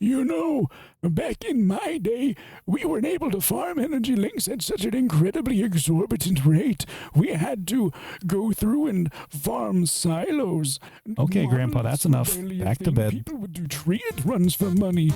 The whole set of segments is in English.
You know, back in my day, we weren't able to farm energy links at such an incredibly exorbitant rate. We had to go through and farm silos. Okay, Grandpa, that's enough. Back to bed. People would do triad runs for money.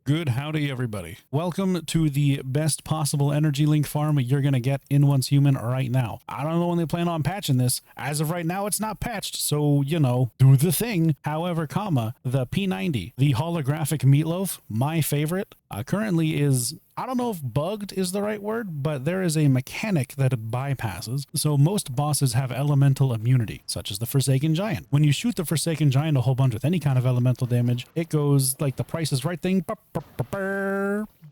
Good howdy, everybody. Welcome to the best possible energy link farm you're going to get in Once Human right now. I don't know when they plan on patching this. As of right now, it's not patched, so, you know, do the thing. However, the P90, the holographic meatloaf, my favorite, currently is, I don't know if bugged is the right word, but there is a mechanic that it bypasses. So most bosses have elemental immunity, such as the Forsaken Giant. When you shoot the Forsaken Giant a whole bunch with any kind of elemental damage, it goes like the Price is Right thing.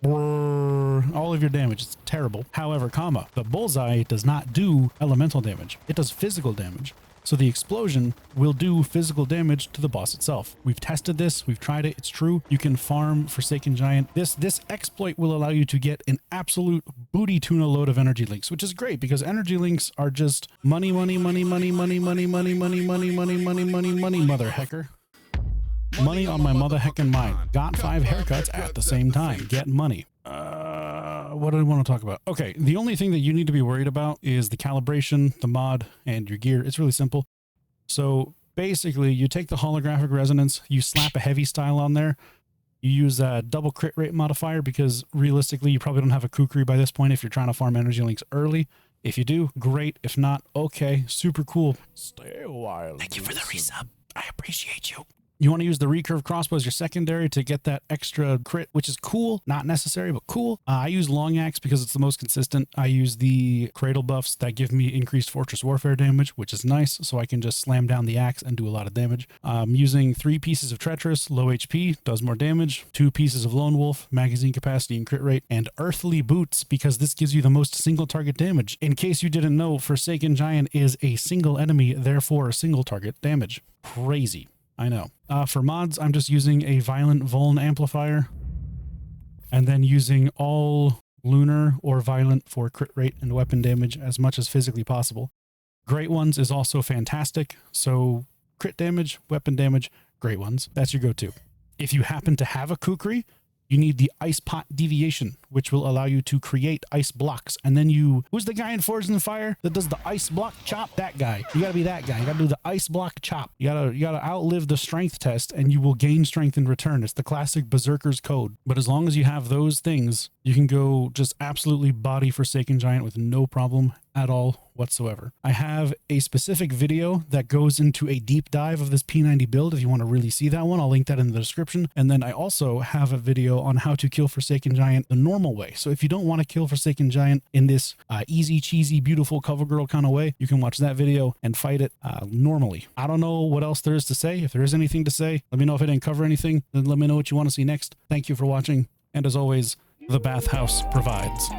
All of your damage. It's terrible. However, the bullseye does not do elemental damage. It does physical damage. So the explosion will do physical damage to the boss itself. We've tested this. We've tried it. It's true. You can farm Forsaken Giant. This exploit will allow you to get an absolute booty tuna load of energy links, which is great because energy links are just money, money, money, money, money, money, money, money, money, money, money, money, money, mother hecker. Money on my mother heckin' mind. Got 5 haircuts at the same time. Get money. What do I want to talk about? Okay, the only thing that you need to be worried about is the calibration, the mod, and your gear. It's really simple. So basically, you take the holographic resonance, you slap a heavy style on there, you use a double crit rate modifier because realistically, you probably don't have a kukri by this point if you're trying to farm energy links early. If you do, great. If not, okay, super cool. Stay a while. Thank you for the resub. I appreciate you. You want to use the recurve crossbow as your secondary to get that extra crit, which is cool. Not necessary, but cool. I use long axe because it's the most consistent. I use the cradle buffs that give me increased fortress warfare damage, which is nice. So I can just slam down the axe and do a lot of damage. Using 3 pieces of treacherous, low HP, does more damage. 2 pieces of lone wolf, magazine capacity and crit rate, and earthly boots because this gives you the most single target damage. In case you didn't know, Forsaken Giant is a single enemy, therefore single target damage. Crazy. I know. For mods, I'm just using a violent vuln amplifier and then using all lunar or violent for crit rate and weapon damage as much as physically possible. Great Ones is also fantastic. So crit damage, weapon damage, Great Ones. That's your go-to. If you happen to have a kukri, you need the ice pot deviation, which will allow you to create ice blocks. And then who's the guy in Forged in Fire that does the ice block chop? That guy. You gotta be that guy. You gotta do the ice block chop. You gotta outlive the strength test and you will gain strength in return. It's the classic Berserker's code. But as long as you have those things, you can go just absolutely body Forsaken Giant with no problem at all whatsoever. I have a specific video that goes into a deep dive of this P90 build. If you want to really see that one, I'll link that in the description. And then I also have a video on how to kill Forsaken Giant the normal way. So if you don't want to kill Forsaken Giant in this easy, cheesy, beautiful cover girl kind of way, you can watch that video and fight it normally. I don't know what else there is to say. If there is anything to say, let me know. If I didn't cover anything, then let me know what you want to see next. Thank you for watching. And as always, the bathhouse provides.